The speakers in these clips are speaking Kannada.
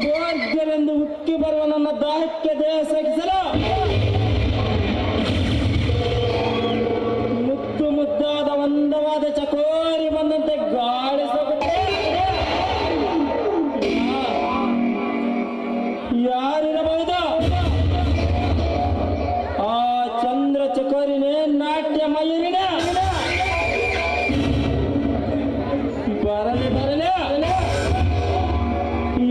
ಭೋಗ್ಯವೆಂದು ಉಕ್ಕಿ ಬರುವ ನನ್ನ ದಾಹಕ್ಕೆ ದೇಹ ಸಹಿಸಲು ಮುದ್ದು ಮುದ್ದಾದ ಒಂದವಾದ ಚಕೋರಿ ಬಂದಂತೆ ಗಾಳಿ ಸೋಗುತ್ತೆ. ಯಾರಿರಬಹುದು ಆ ಚಂದ್ರ ಚಕೋರಿನೇ ನಾಟ್ಯ ಮಯೂರಿನೇ? ಬರಲಿ ಬರಲಿ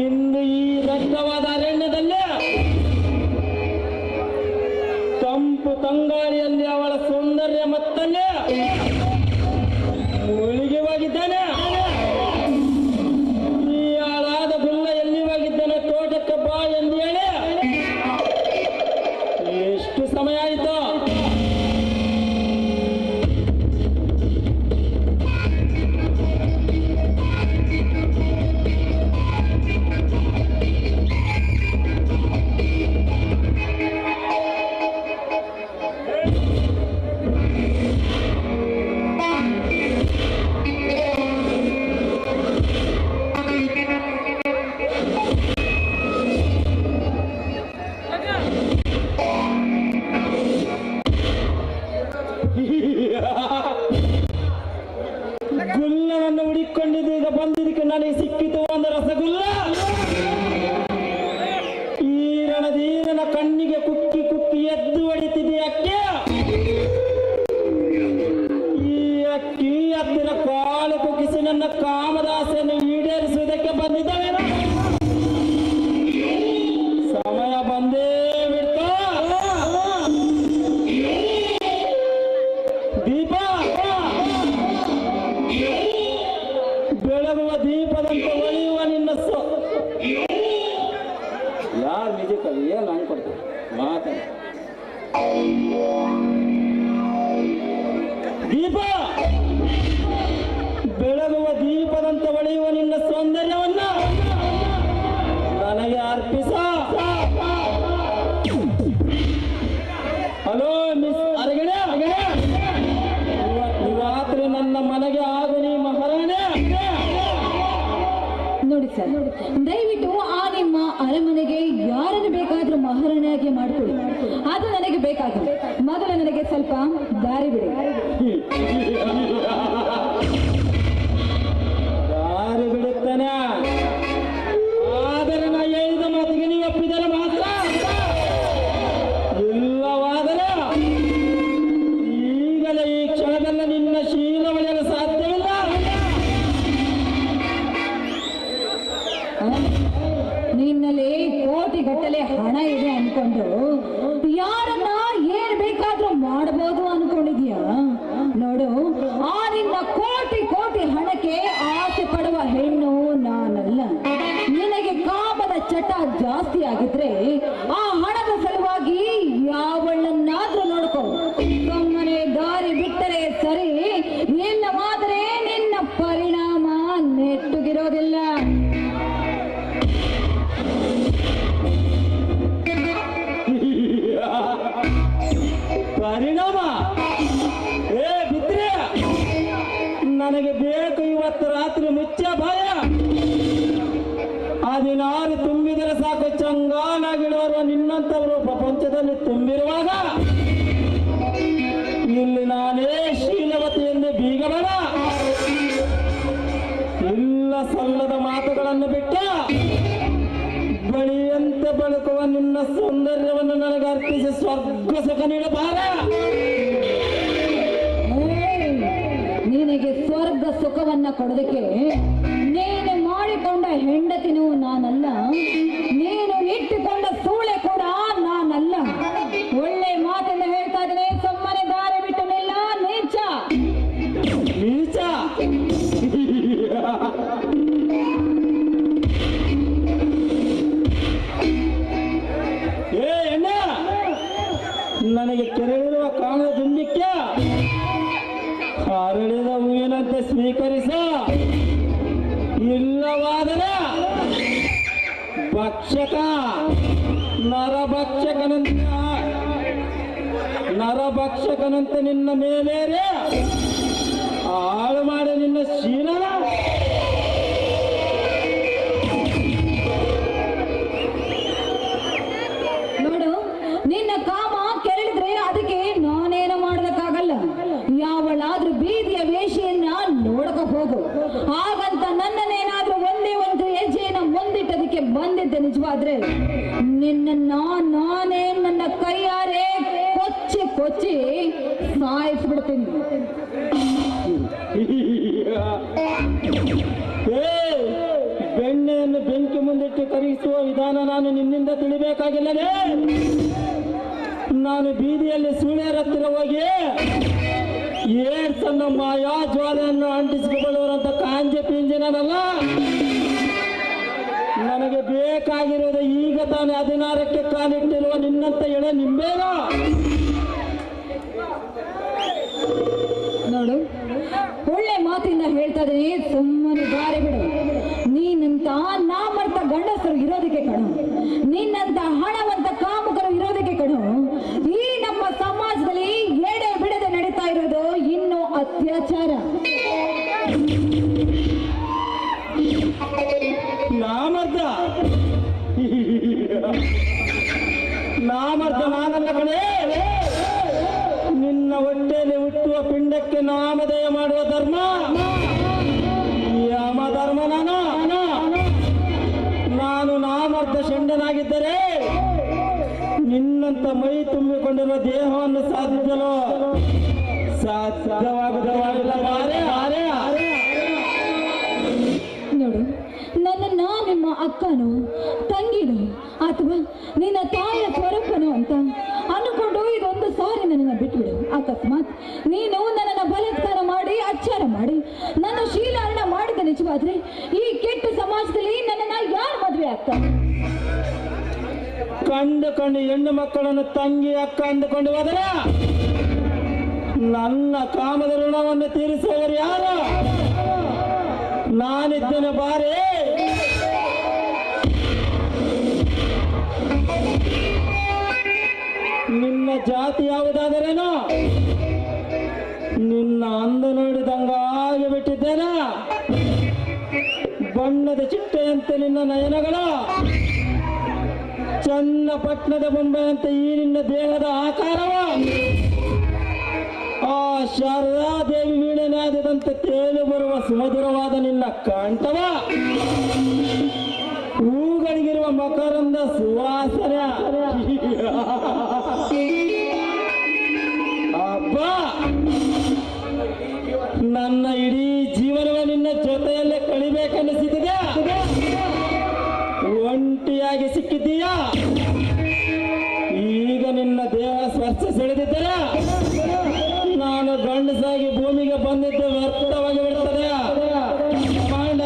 ಇಂದು ಈ ದಟ್ಟವಾದ ಅರಣ್ಯದಲ್ಲಿ ತಂಪು ತಂಗಾಳಿಯಲ್ಲಿ ಅವಳ ಸೌಂದರ್ಯ ಮತ್ತಲ್ಲಿ ಮುಳುಗಿ ಹೋಗಿದ್ದಾನೆ. ಈ ಹಾಳಾದ ಗುಲ್ಲ ಎಲ್ಲಿ ಹೋಗಿದ್ದಾನೆ? ತೋಟಕ್ಕೆ ಬಾ ಎಂದು ಹೇಳಿ ಎಷ್ಟು ಸಮಯ ಆಯಿತು? ಗುಲ್ಲವನ್ನು ಹುಡುಕೊಂಡಿದ್ದು ಈಗ ಬಂದಿದ್ದಕ್ಕೆ ನನಗೆ ಸಿಕ್ಕಿತು ಒಂದು ರಸಗುಲ್ಲ. ಈ ರಣಧೀರನ ಕಣ್ಣಿಗೆ ಕುಕ್ಕಿ ಕುಕ್ಕಿ ಎದ್ದು ಹೊಡಿತಿದೆ ಅಕ್ಕಿ. ಈ ಅಕ್ಕಿ ಹತ್ತಿರ ಕಾಲು ಕುಕ್ಕಿಸಿ ನನ್ನ ಕಾಮದಾಸೆಯನ್ನು ಈಡೇರಿಸುವುದಕ್ಕೆ ಬಂದಿದ್ದಾಳೆ. ಸಮಯ ಬಂದೇ ಬಿಡ್ತು. ದೀಪ ಬೆಳಗುವ ದೀಪದಂತೆ ಒಳೆಯುವ ನಿನ್ನ ಯಾರು ನಿಜ ಕವಿ ಏನು ಅನ್ಕೊಡ್ತಾರೆ ಮಾತಾಡ. ದೀಪ ಬೆಳಗುವ ದೀಪದಂತೆ ಒಳೆಯುವ ನಿನ್ನ ಸೌಂದರ್ಯವನ್ನ ನನಗೆ ಅರ್ಪಿಸ. ಹಲೋ ಮಿಸ್ ಅರಗಡೆ, ರಾತ್ರಿ ನನ್ನ ಮನೆಗೆ ಆಗಲಿ ಮಹಾರಾಣೆ. ನೋಡಿ ಸರ್, ದಯವಿಟ್ಟು ಆ ನಿಮ್ಮ ಅರಮನೆಗೆ ಯಾರನ್ನು ಬೇಕಾದ್ರೂ ಮಹಾರಾಣಿಯಾಗಿ ಮಾಡ್ಕೊಳ್ಳಿ, ಅದು ನನಗೆ ಬೇಕಾಗಿಲ್ಲ. ಮೊದಲು ನನಗೆ ಸ್ವಲ್ಪ ದಾರಿ ಬಿಡಿ. ದಾರಿ ಬಿಡುತ್ತಾನೆ, ಆದರೆ ನಾ ಹೇಳಿದ ಮಾತಿಗೆ ನೀವು ಒಪ್ಪಿದರೆ ಮಾತ್ರ. ಇಲ್ಲವಾದರೆ ಈಗಲೇ ಈ ಕ್ಷಣದಲ್ಲ ನಿನ್ನ ಶೀಲ ಒಳೆಯಲು ಸಾಧ್ಯವಿಲ್ಲ. ನಿನ್ನಲ್ಲಿ ಕೋಟಿಗಟ್ಟಲೆ ಹಣ ಇದೆ ಅನ್ಕೊಂಡು ಯಾರನ್ನ ಏನ್ ಬೇಕಾದ್ರೂ ಮಾಡಬಹುದು ಅನ್ಕೊಂಡಿದ್ಯಾ? ನೋಡು, ಆ ನಿನ್ನ ಕೋಟಿ ಕೋಟಿ ಹಣಕ್ಕೆ ಆಸೆ ಪಡುವ ಹೆಣ್ಣು ನಾನಲ್ಲ. ನಿನಗೆ ಕಾಮದ ಚಟ ಜಾಸ್ತಿ ಆಗಿದ್ರೆ ಆ ಹಣದ ಸಲುವಾಗಿ ಯಾವಳನ್ನಾದ್ರೂ ನೋಡ್ಕೋ. ಸುಮ್ಮನೆ ದಾರಿ ಬಿಟ್ಟರೆ ಸರಿ, ಇಲ್ಲವಾದರೆ ನಿನ್ನ ಪರಿಣಾಮ ನೆಟ್ಟುಗಿರೋದಿಲ್ಲ. ಪರಿಣಾಮ ಬಿದ್ರೆ ನನಗೆ ಬೇಕು ಇವತ್ತು ರಾತ್ರಿ ಮುಚ್ಚ ಭಯ. ಹದಿನಾರು ತುಂಬಿದರೆ ಸಾಕು, ಚಂಗಾನಾಗಿಡುವರು ನಿನ್ನಂತವರು ಪ್ರಪಂಚದಲ್ಲಿ ತುಂಬಿರುವಾಗ ಇಲ್ಲಿ ನಾನೇ ಶೀಲವತಿ ಎಂದು ಬೀಗಬೇಡ. ಇಲ್ಲ ಸಲ್ಲದ ಮಾತುಗಳನ್ನು ಬಿಟ್ಟ ಬಳಿಯಂತೆ ಬಳುಕುವ ನಿನ್ನ ಸೌಂದರ್ಯವನ್ನು ನನಗೆ ಅರ್ಪಿಸಿ ಸ್ವರ್ಗ ಸುಖ ನೀಡಬಾರ. ನಿನಗೆ ಸ್ವರ್ಗ ಸುಖವನ್ನ ಕೊಡೋದಕ್ಕೆ ನೀನು ಮಾಡಿಕೊಂಡ ಹೆಂಡತಿನೂ ನಾನಲ್ಲ, ನೀನು ಇಟ್ಟುಕೊಂಡ ಸೂಳೆ ಕೂಡ ನಾನಲ್ಲ. ಒಳ್ಳೆ ಮಾತನ್ನ ಹೇಳ್ತಾ ಇದ್ದೇನೆ, ಸುಮ್ಮನೆ ದಾರಿ ಬಿಟ್ಟು ನಿಲ್ಲ. ನೀಚ ನೀಚ ಎಣ್ಣ, ನನಗೆ ಕೆರಳಿರುವ ಕಾಮದ ದುಂಬಿಕ್ಕೆ ಹರಳಿದ ಹೂವಿನಂತೆ ಸ್ವೀಕರಿಸ. ಇಲ್ಲವಾದರೆ ಭಕ್ಷಕ ನರಭಕ್ಷಕನಂತೆ ನಿನ್ನ ಮೇಲೇರೆ ಹಾಳು ಮಾಡಿ ನಿನ್ನ ಶೀಲನ ಮಾಡಿದ್ದೆ ನಿಜವಾದ್ರೆ ನಾನೇ ನನ್ನ ಕೈಯಾರೆ ಕೊಚ್ಚಿ ಕೊಚ್ಚಿ ಸಾಯಿಸ್ಬಿಡ್ತೀನಿ. ಬೆಣ್ಣೆಯನ್ನು ಬೆಂಕಿ ಮುಂದಿಟ್ಟು ಕರಗಿಸುವ ವಿಧಾನ ನಾನು ನಿನ್ನಿಂದ ತಿಳಿಬೇಕಾಗಿಲ್ಲವೇ? ನಾನು ಬೀದಿಯಲ್ಲಿ ಸುಳ್ಯರ ಹತ್ತಿರ ಹೋಗಿ ಏಡ್ಸನ್ನು ಮಾಯಾ ಜ್ವಾಲೆಯನ್ನು ಅಂಟಿಸಿಕೊಳ್ಳುವಂತ ಕಾಂಜೆ ಪಿಂಜನಲ್ಲ. ನನಗೆ ಬೇಕಾಗಿರುವುದು ಈಗ ತಾನೇ 16ಕ್ಕೆ ಕಾಲಿಟ್ಟಿರುವ ನಿನ್ನಂತ ಎಳೆ ನಿಂಬೇಗ. ನೋಡು, ಒಳ್ಳೆ ಮಾತಿಂದ ಹೇಳ್ತಾ ಇದೀನಿ, ಸುಮ್ಮನೆ ದಾರಿ ಬಿಡು. ನೀನಂತ ನಾಮರ್ಥ ಗಂಡಸರು ಇರೋದಕ್ಕೆ ಕಣು, ನಿನ್ನಂತ ಹಣವಂತ ಕಾಮುಕರು ಇರೋದಕ್ಕೆ ಕಣು ಈ ನಮ್ಮ ಸಮಾಜದಲ್ಲಿ ಎಡೆ ಬಿಡದೆ ನಡೀತಾ ಇರೋದು ಇನ್ನು ಅತ್ಯಾಚಾರ. ನಾಮರ್ಥ ನಾನಲ್ಲ ಕಣೆ. ನಿನ್ನ ಹೊಟ್ಟೆಯಲ್ಲಿ ಹುಟ್ಟುವ ಪಿಂಡಕ್ಕೆ ನಾಮಧೇಯ ಮಾಡುವ ಧರ್ಮ ಯಮ ಧರ್ಮ. ನಾನು ನಾಮರ್ಥ ಷಂಡನಾಗಿದ್ದರೆ ನಿನ್ನಂತ ಮೈ ತುಂಬಿಕೊಂಡಿರುವ ದೇಹವನ್ನು ಸಾಧ್ಯವಾಗುವುದಿಲ್ಲ. ನೋಡು, ನನ್ನನ್ನ ನಿಮ್ಮ ಅಕ್ಕನು ತಂಗಿನು ಅಥವಾ ನಿನ್ನ ತಾಯಿಯ ಸ್ವರೂಪನು ಅಂತ ಅನ್ಕೊಂಡು ಇದೊಂದು ಸಾರಿ ನನ್ನನ್ನು ಬಿಟ್ಬಿಡು. ಅಕಸ್ಮಾತ್ ನೀನು ನನ್ನನ್ನು ಬಲಾತ್ಕಾರ ಮಾಡಿ ಅಚ್ಚಾರ ಮಾಡಿ ನನ್ನ ಶೀಲಹರಣ ಮಾಡಿದ ನಿಜವಾದ್ರೆ ಈ ಕೆಟ್ಟ ಸಮಾಜದಲ್ಲಿ ನನ್ನನ್ನ ಯಾರು ಮದುವೆ ಆಗ್ತಾರೆ? ಕಂಡು ಹೆಣ್ಣು ಮಕ್ಕಳನ್ನು ತಂಗಿ ಅಕ್ಕ ಅಂದುಕೊಂಡು ಹೋದರೆ ನನ್ನ ಕಾಮದ ಋಣವನ್ನು ತೀರಿಸುವವರು ಯಾರು? ನಾನಿದ್ದೇನೆ ಬಾರಿ. ನಿನ್ನ ಜಾತಿ ಯಾವುದಾದರೇನೋ ನಿನ್ನ ಅಂದ ನೋಡಿದಂಗಾಗಿ ಬಿಟ್ಟಿದ್ದೇನ. ಬಣ್ಣದ ಚಿಟ್ಟೆಯಂತೆ ನಿನ್ನ ನಯನಗಳು, ಚನ್ನಪಟ್ಟಣದ ಬೊಂಬೆಯಂತೆ ಈ ನಿನ್ನ ದೇಹದ ಆಕಾರವ, ಆ ಶಾರದಾದೇವಿ ವೀಣೆನಾದದಂತೆ ತೇಲಿ ಬರುವ ಸುಮಧುರವಾದ ನಿನ್ನ ಕಂಠವ, ಹೂಗಳಿಗಿರುವ ಮಕರಂದ ಸುವಾಸನೆ. ಅಬ್ಬ, ನನ್ನ ಇಡೀ ಜೀವನವ ನಿನ್ನ ಜೊತೆಯಲ್ಲೇ ಕಳಿಬೇಕನ್ನಿಸಿದೆ. ಒಂಟಿಯಾಗಿ ಸಿಕ್ಕಿದ್ದೀಯಾ? ಈಗ ನಿನ್ನ ದೇಹ ಸ್ಪರ್ಶ ಸೆಳೆದಿದ್ದರೆ ನಾನು ಗಂಡಸಾಗಿ ಭೂಮಿಗೆ ಬಂದಿದ್ದು ವ್ಯರ್ಥವಾಗಿ ಬಿಡುತ್ತದೆ. ಕಮಾಂಡ್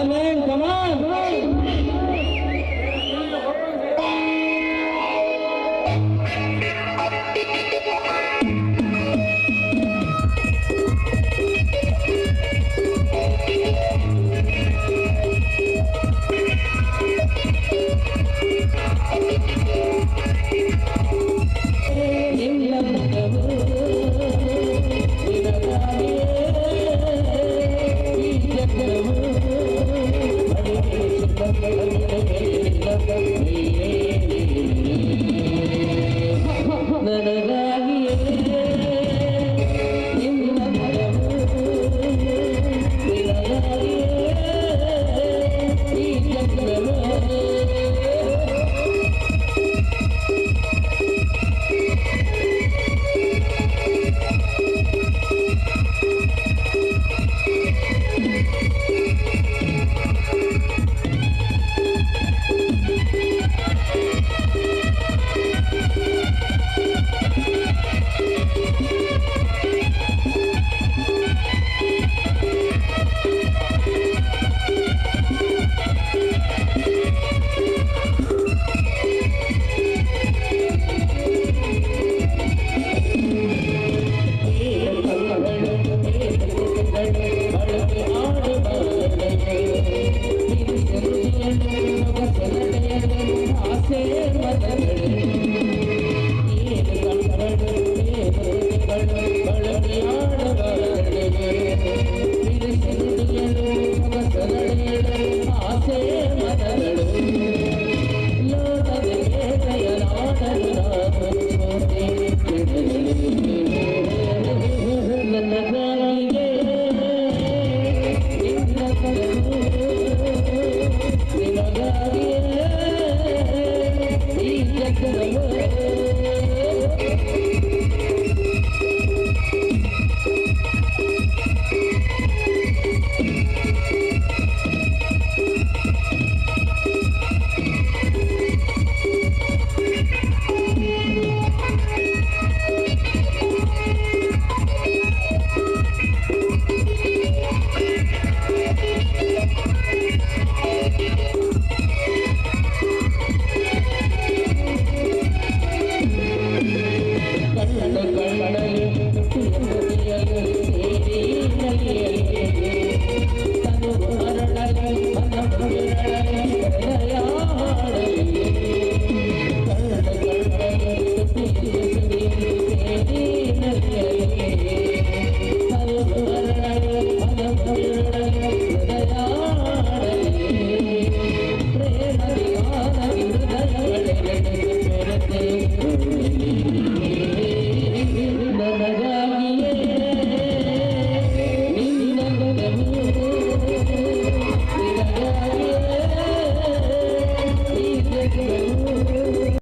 ಆಸೆ ಮನಗಳು